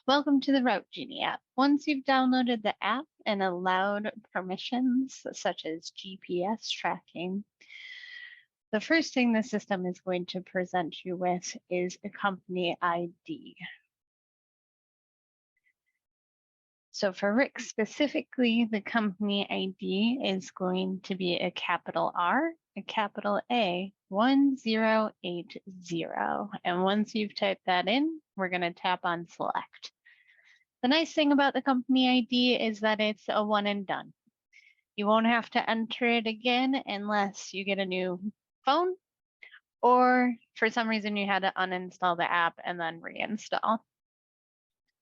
Welcome to the Route Genie app. Once you've downloaded the app and allowed permissions such as GPS tracking, the first thing the system is going to present you with is a company ID. So for Rick specifically, the company ID is going to be a capital R, a capital A, 1080. And once you've typed that in, we're going to tap on select. The nice thing about the company ID is that it's a one and done. You won't have to enter it again unless you get a new phone or for some reason you had to uninstall the app and then reinstall.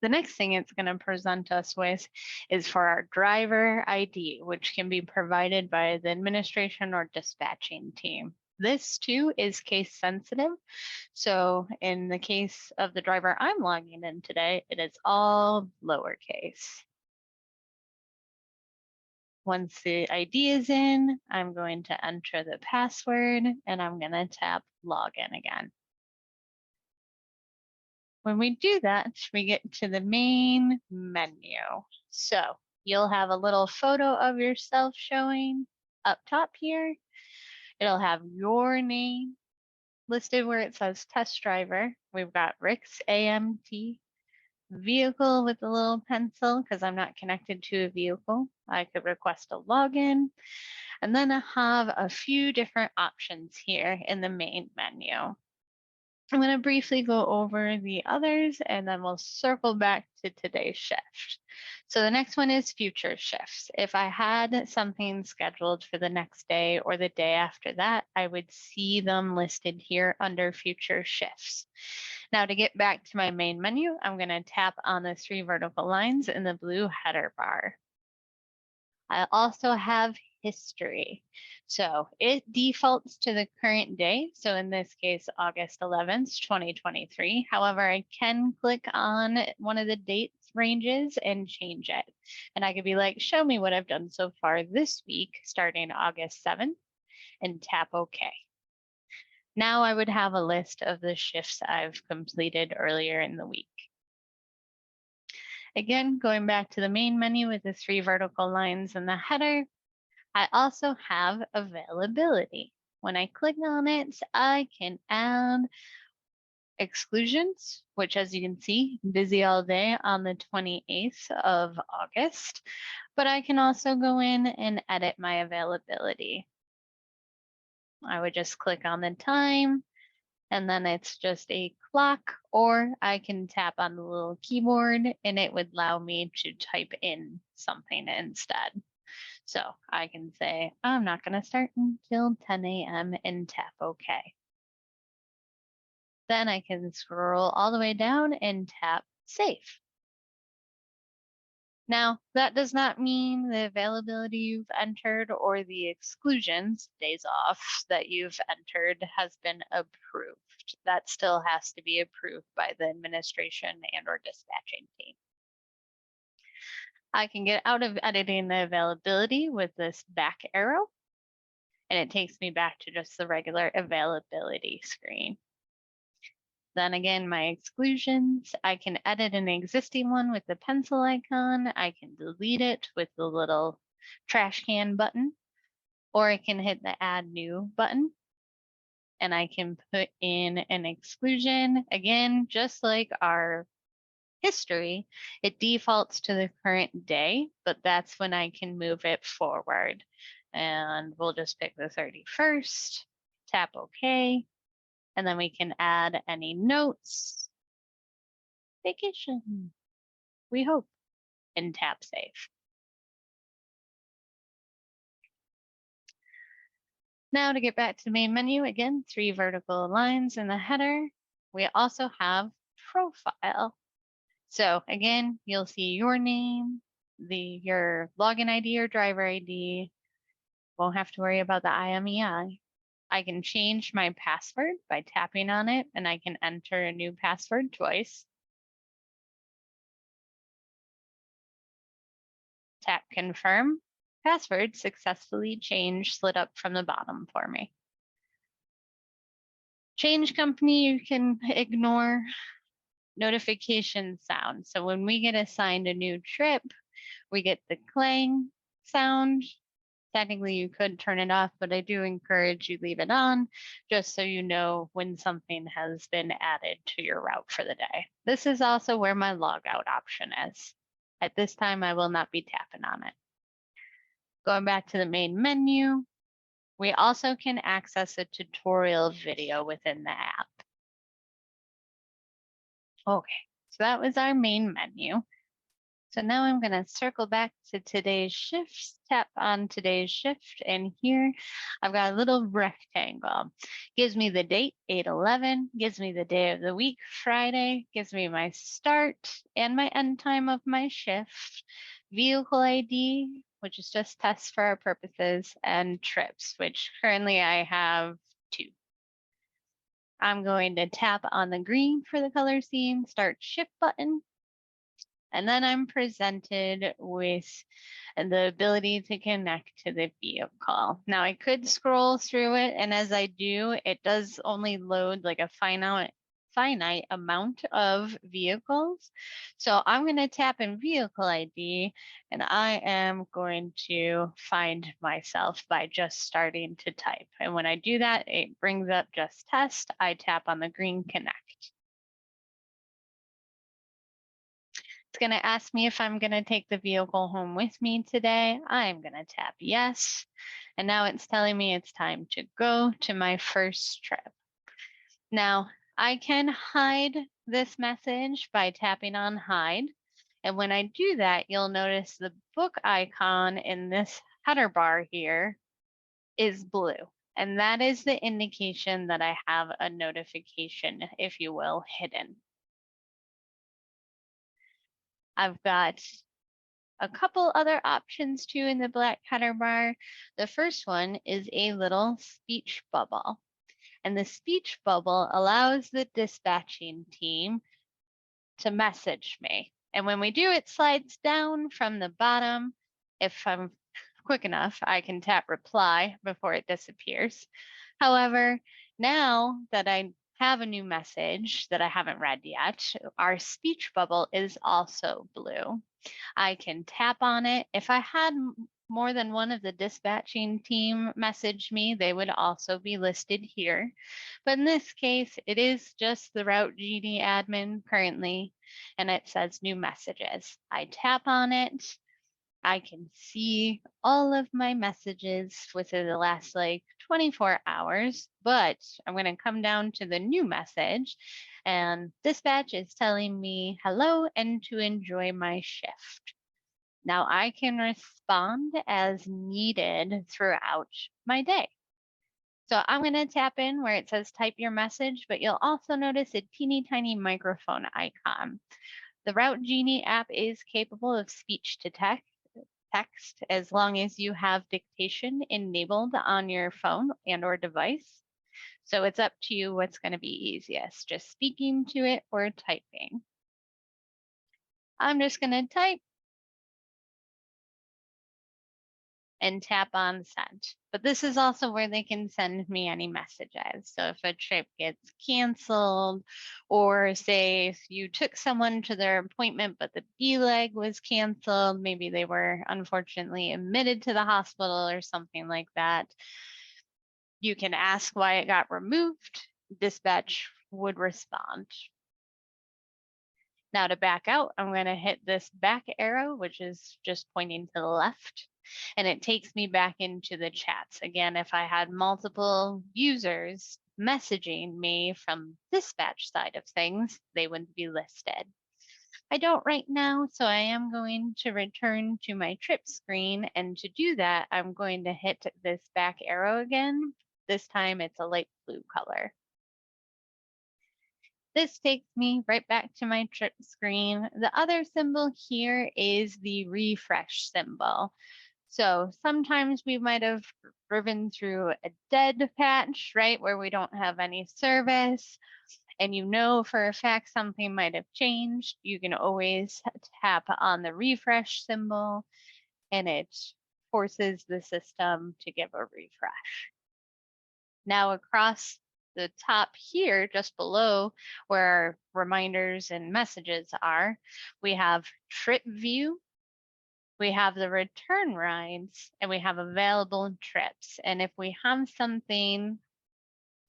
The next thing it's going to present us with is for our driver ID, which can be provided by the administration or dispatching team. This too is case sensitive. So in the case of the driver I'm logging in today, it is all lowercase. Once the ID is in, I'm going to enter the password and I'm going to tap login again. When we do that, we get to the main menu. So you'll have a little photo of yourself showing up top here. It'll have your name listed where it says test driver. We've got Rick's AMT vehicle with a little pencil because I'm not connected to a vehicle. I could request a login. And then I have a few different options here in the main menu. I'm going to briefly go over the others and then we'll circle back to today's shift. So the next one is future shifts. If I had something scheduled for the next day or the day after that, I would see them listed here under future shifts. Now to get back to my main menu, I'm going to tap on the 3 vertical lines in the blue header bar. I also have history. So it defaults to the current day. So in this case, August 11th, 2023. However, I can click on one of the dates ranges and change it. And I could be like, show me what I've done so far this week, starting August 7th, and tap OK. Now I would have a list of the shifts I've completed earlier in the week. Again, going back to the main menu with the 3 vertical lines in the header, I also have availability. When I click on it, I can add exclusions, which as you can see, busy all day on the 28th of August, but I can also go in and edit my availability. I would just click on the time, and then it's just a clock, or I can tap on the little keyboard and it would allow me to type in something instead. So I can say, I'm not going to start until 10 a.m. and tap OK. Then I can scroll all the way down and tap Save. Now, that does not mean the availability you've entered or the exclusions, days off, that you've entered has been approved. That still has to be approved by the administration and or dispatching team. I can get out of editing the availability with this back arrow, and it takes me back to just the regular availability screen. Then again, my exclusions, I can edit an existing one with the pencil icon. I can delete it with the little trash can button, or I can hit the add new button and I can put in an exclusion. Again, just like our history, it defaults to the current day, but that's when I can move it forward. And we'll just pick the 31st, tap OK. And then we can add any notes, vacation, we hope, and tap Save. Now to get back to the main menu, again, 3 vertical lines in the header. We also have profile. So again, you'll see your name, your login ID or driver ID. Won't have to worry about the IMEI. I can change my password by tapping on it, and I can enter a new password twice. Tap confirm. Password successfully changed, slid up from the bottom for me. Change company you can ignore. notification sound. So when we get assigned a new trip, we get the clang sound. Technically, you could turn it off, but I do encourage you leave it on just so you know when something has been added to your route for the day. This is also where my logout option is. At this time, I will not be tapping on it. Going back to the main menu, we also can access a tutorial video within the app. Okay, so that was our main menu. So now I'm going to circle back to today's shifts, tap on today's shift, and here I've got a little rectangle. Gives me the date, 8/11, gives me the day of the week, Friday, gives me my start and my end time of my shift, vehicle ID, which is just tests for our purposes, and trips, which currently I have 2. I'm going to tap on the green for the color scheme, start shift button, and then I'm presented with the ability to connect to the vehicle. Now I could scroll through it, and as I do, it does only load like a finite amount of vehicles. So I'm going to tap in vehicle ID, and I am going to find myself by just starting to type. And when I do that, it brings up just test. I tap on the green connect. It's going to ask me if I'm going to take the vehicle home with me today. I'm going to tap yes. And now it's telling me it's time to go to my first trip. Now, I can hide this message by tapping on hide. And when I do that, you'll notice the book icon in this header bar here is blue. And that is the indication that I have a notification, if you will, hidden. I've got a couple other options too in the black header bar. The first one is a little speech bubble. And the speech bubble allows the dispatching team to message me. And when we do, it slides down from the bottom. If I'm quick enough, I can tap reply before it disappears. However, now that I have a new message that I haven't read yet, our speech bubble is also blue. I can tap on it. If I had more than one of the dispatching team message me, they would also be listed here. But in this case, it is just the Route Genie admin currently, and it says new messages. I tap on it. I can see all of my messages within the last like 24 hours, but I'm going to come down to the new message, and dispatch is telling me hello and to enjoy my shift. Now I can respond as needed throughout my day. So I'm going to tap in where it says type your message, but you'll also notice a teeny tiny microphone icon. The Route Genie app is capable of speech to text as long as you have dictation enabled on your phone and or device. So it's up to you what's going to be easiest, just speaking to it or typing. I'm just going to type and tap on send. But this is also where they can send me any messages. So if a trip gets canceled, or say if you took someone to their appointment, but the B leg was canceled, maybe they were unfortunately admitted to the hospital or something like that, you can ask why it got removed. Dispatch would respond. Now to back out, I'm going to hit this back arrow, which is just pointing to the left, and it takes me back into the chats. Again, if I had multiple users messaging me from dispatch side of things, they wouldn't be listed. I don't right now, so I am going to return to my trip screen, and to do that, I'm going to hit this back arrow again. This time it's a light blue color. This takes me right back to my trip screen. The other symbol here is the refresh symbol. So sometimes we might have driven through a dead patch, right, where we don't have any service, and you know for a fact something might have changed. You can always tap on the refresh symbol, and it forces the system to give a refresh. Now across the top here, just below where our reminders and messages are, we have trip view, we have the return rides, and we have available trips. And if we have something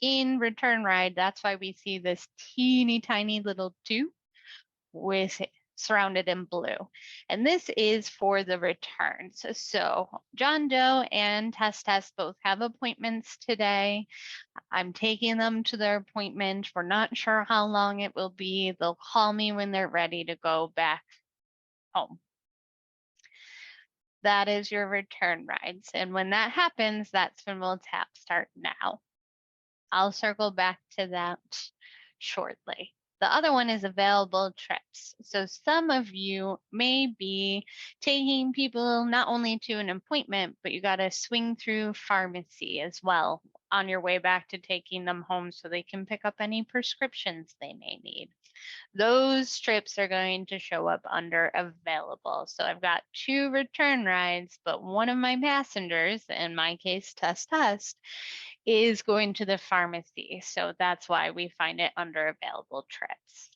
in return ride, that's why we see this teeny tiny little 2 with surrounded in blue. And this is for the returns. So John Doe and Tess both have appointments today. I'm taking them to their appointment. We're not sure how long it will be. They'll call me when they're ready to go back home. That is your return rides. And when that happens, that's when we'll tap start now. I'll circle back to that shortly. The other one is available trips. So some of you may be taking people not only to an appointment, but you got to swing through pharmacy as well on your way back to taking them home so they can pick up any prescriptions they may need. Those trips are going to show up under available. So I've got 2 return rides, but one of my passengers, in my case, Test, is going to the pharmacy. So that's why we find it under available trips.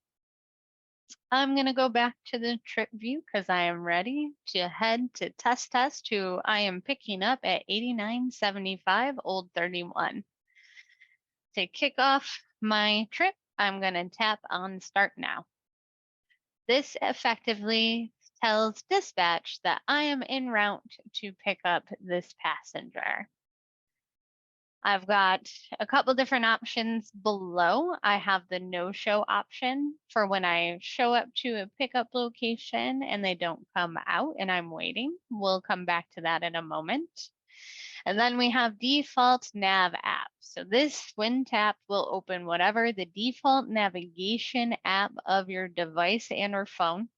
I'm going to go back to the trip view because I am ready to head to Test, who I am picking up at 8975 Old 31. To kick off my trip, I'm going to tap on Start Now. This effectively tells dispatch that I am en route to pick up this passenger. I've got a couple different options below. I have the no-show option for when I show up to a pickup location and they don't come out and I'm waiting. We'll come back to that in a moment. And then we have default nav app. So this, when tapped, will open whatever the default navigation app of your device and or phone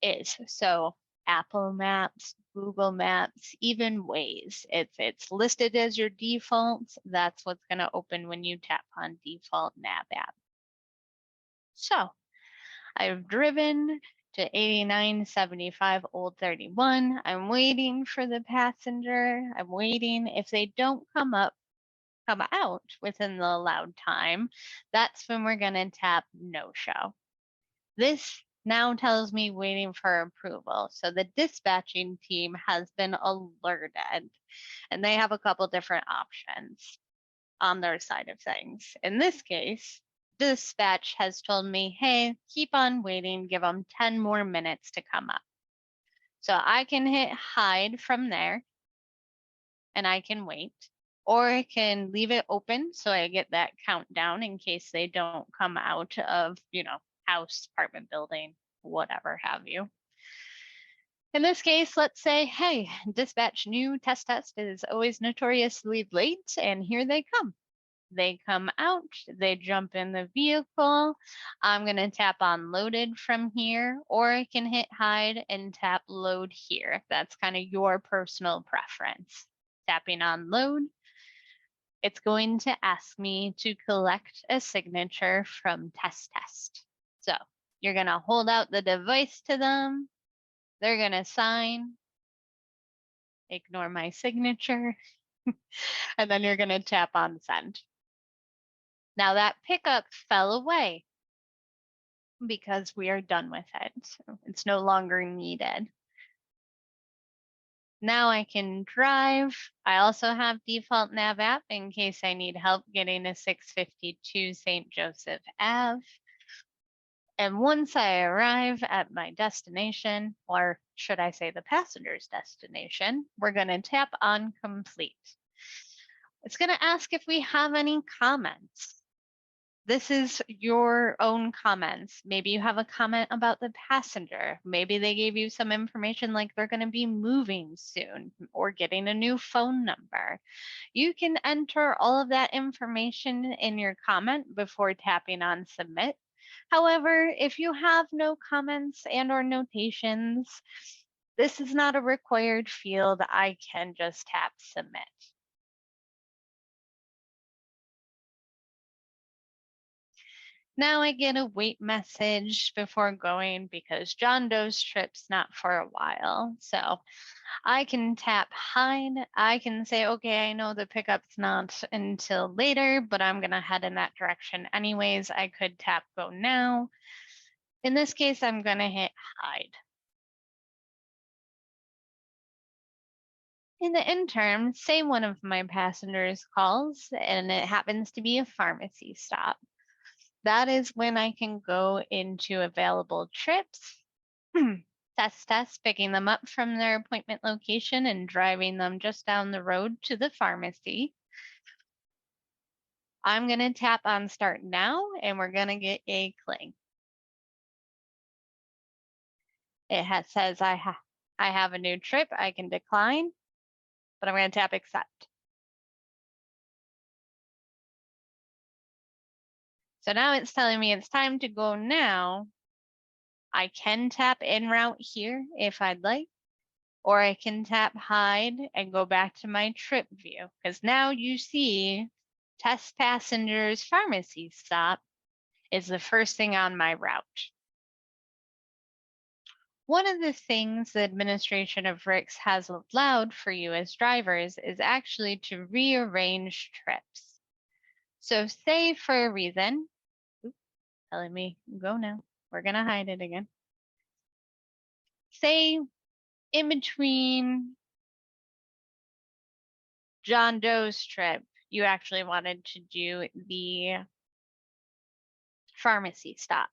is. So Apple Maps, Google Maps, even Waze. If it's listed as your default, that's what's going to open when you tap on default nav app. So I've driven to 8975 Old 31. I'm waiting for the passenger. I'm waiting. If they don't come out within the allowed time, that's when we're going to tap no show. This now tells me waiting for approval. So the dispatching team has been alerted and they have a couple different options on their side of things. In this case, dispatch has told me, hey, keep on waiting, give them 10 more minutes to come up. So I can hit hide from there and I can wait, or I can leave it open so I get that countdown in case they don't come out of, house, apartment building, whatever have you. In this case, let's say, hey, dispatch new test is always notoriously late, and here they come. They come out, they jump in the vehicle. I'm going to tap on loaded from here, or I can hit hide and tap load here. That's kind of your personal preference. Tapping on load, it's going to ask me to collect a signature from test. So you're going to hold out the device to them. They're going to sign. Ignore my signature. And then you're going to tap on send. Now that pickup fell away because we are done with it. So it's no longer needed. Now I can drive. I also have default nav app in case I need help getting to 652 St. Joseph Ave. And once I arrive at my destination, or should I say the passenger's destination, we're going to tap on complete. It's going to ask if we have any comments. This is your own comments. Maybe you have a comment about the passenger. Maybe they gave you some information like they're going to be moving soon or getting a new phone number. You can enter all of that information in your comment before tapping on submit. However, if you have no comments and or notations, this is not a required field. I can just tap submit. Now I get a wait message before going because John Doe's trip's not for a while. So I can tap hide. I can say, okay, I know the pickup's not until later, but I'm going to head in that direction anyways. I could tap go now. In this case, I'm going to hit hide. In the interim, say one of my passengers calls and it happens to be a pharmacy stop. That is when I can go into available trips, test, picking them up from their appointment location and driving them just down the road to the pharmacy. I'm going to tap on start now and we're going to get a cling. It says I have a new trip. I can decline, but I'm going to tap accept. So now it's telling me it's time to go now. I can tap en route here if I'd like, or I can tap hide and go back to my trip view because now you see test passengers pharmacy stop is the first thing on my route. One of the things the administration of RICS has allowed for you as drivers is actually to rearrange trips. So say for a reason, telling me go now, we're gonna hide it again. Say in between John Doe's trip, you actually wanted to do the pharmacy stop.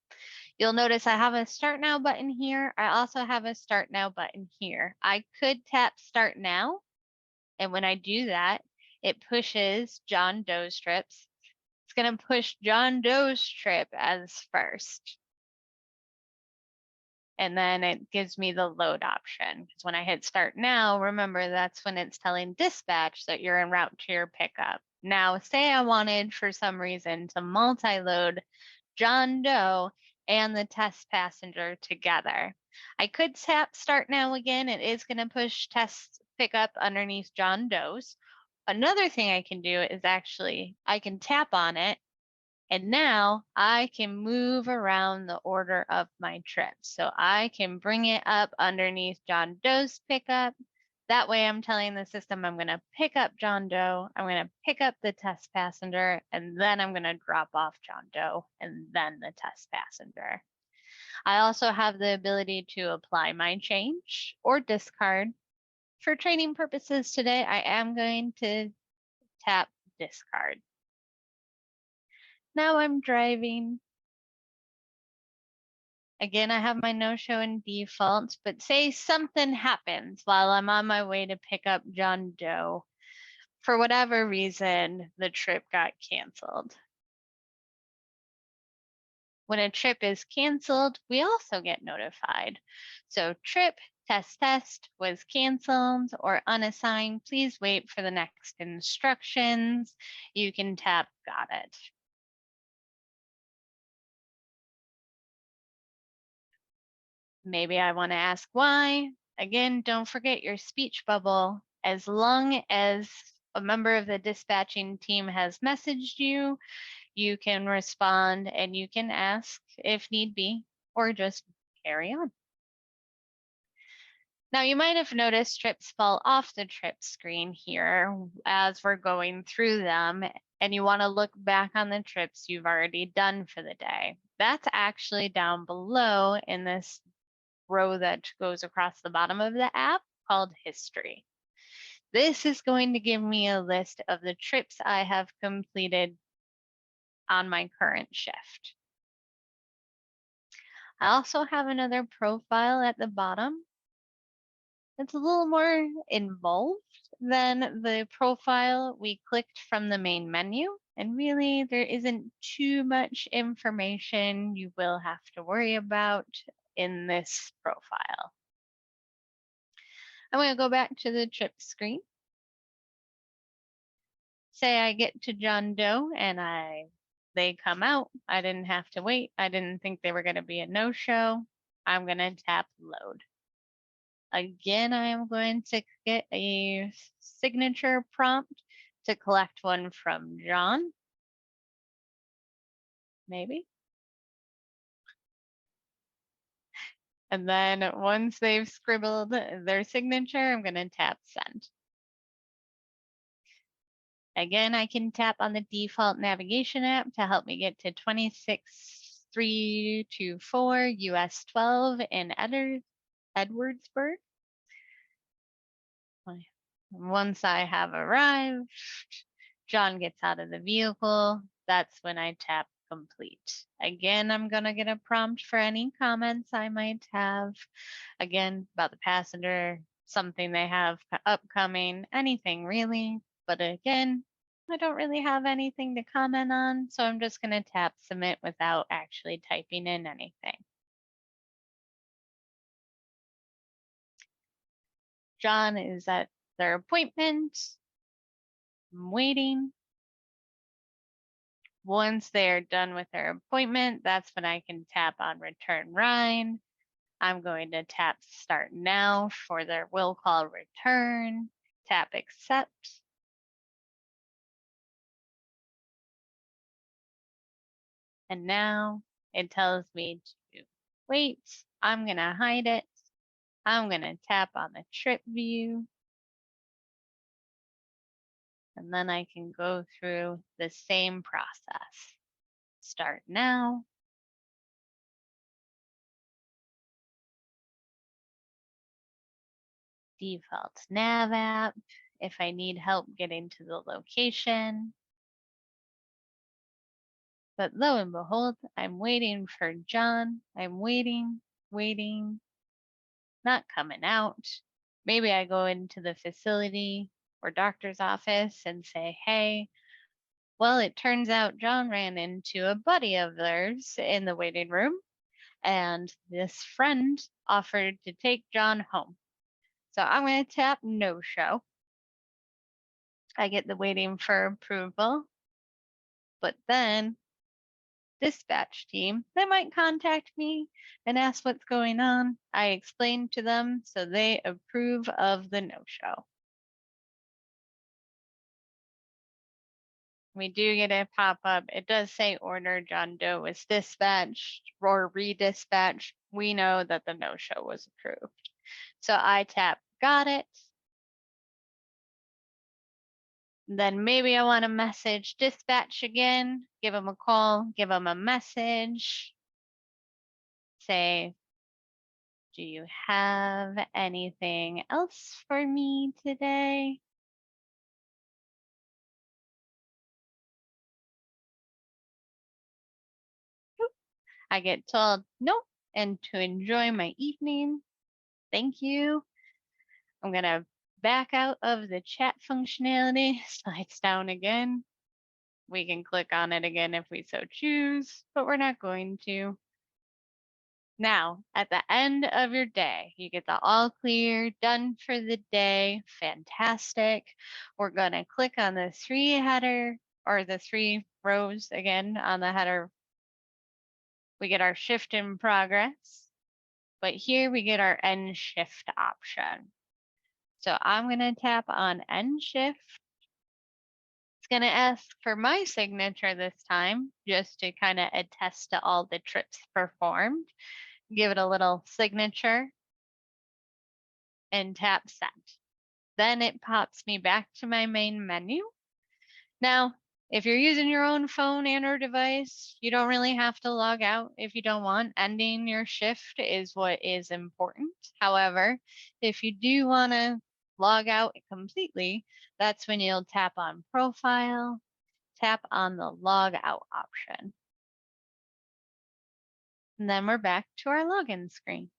You'll notice I have a start now button here. I also have a start now button here. I could tap start now. And when I do that, it pushes John Doe's trips. It's going to push John Doe's trip as first. And then it gives me the load option. Because when I hit start now, remember that's when it's telling dispatch that you're en route to your pickup. Now, say I wanted for some reason to multi-load John Doe and the test passenger together. I could tap start now again. It is going to push test pickup underneath John Doe's. Another thing I can do is actually I can tap on it and now I can move around the order of my trips. So I can bring it up underneath John Doe's pickup. That way I'm telling the system I'm going to pick up John Doe, I'm going to pick up the test passenger, and then I'm going to drop off John Doe and then the test passenger. I also have the ability to apply my change or discard. For training purposes today, I am going to tap discard. Now I'm driving. Again, I have my no-show in default, but say something happens while I'm on my way to pick up John Doe. For whatever reason, the trip got canceled. When a trip is canceled, we also get notified. So trip test was canceled or unassigned. Please wait for the next instructions. You can tap got it. Maybe I want to ask why. Again, don't forget your speech bubble. As long as a member of the dispatching team has messaged you, you can respond and you can ask if need be, or just carry on. Now you might have noticed trips fall off the trip screen here as we're going through them, and you want to look back on the trips you've already done for the day. That's actually down below in this row that goes across the bottom of the app called history. This is going to give me a list of the trips I have completed on my current shift. I also have another profile at the bottom. It's a little more involved than the profile we clicked from the main menu. And really, there isn't too much information you will have to worry about in this profile. I'm going to go back to the trip screen. Say I get to John Doe and they come out. I didn't have to wait. I didn't think they were going to be a no-show. I'm going to tap load. Again, I am going to get a signature prompt to collect one from John. Maybe. And then once they've scribbled their signature, I'm going to tap send. Again, I can tap on the default navigation app to help me get to 26324 US 12 in Edwardsburg. Once I have arrived, John gets out of the vehicle. That's when I tap complete. Again, I'm going to get a prompt for any comments I might have. Again, about the passenger, something they have upcoming, anything really. But again, I don't really have anything to comment on, so I'm just going to tap submit without actually typing in anything. John is at their appointment. I'm waiting. Once they're done with their appointment, that's when I can tap on return ride. I'm going to tap start now for their will call return, tap accept. And now it tells me to wait. I'm going to hide it. I'm going to tap on the trip view. And then I can go through the same process. Start now. Default nav app. If I need help getting to the location. But lo and behold, I'm waiting for John. I'm waiting, not coming out. Maybe I go into the facility or doctor's office and say, hey, well, it turns out John ran into a buddy of theirs in the waiting room, and this friend offered to take John home. So I'm going to tap no show. I get the waiting for approval, but then dispatch team, they might contact me and ask what's going on. I explain to them so they approve of the no-show. We do get a pop-up. It does say order John Doe was dispatched or redispatched. We know that the no-show was approved. So I tap got it. Then maybe I want to message dispatch again, give them a call, give them a message, say, do you have anything else for me today? I get told nope, and to enjoy my evening. Thank you. I'm going to back out of the chat functionality, slides down again. We can click on it again if we so choose, but we're not going to. Now, at the end of your day, you get the all clear, done for the day, fantastic. We're going to click on the three header or the three rows again on the header. We get our shift in progress, but here we get our end shift option. So I'm going to tap on end shift. It's going to ask for my signature this time, just to kind of attest to all the trips performed. Give it a little signature and tap send. Then it pops me back to my main menu. Now, if you're using your own phone and or device, you don't really have to log out if you don't want. Ending your shift is what is important. However, if you do want to log out completely, that's when you'll tap on profile, tap on the log out option. And then we're back to our login screen.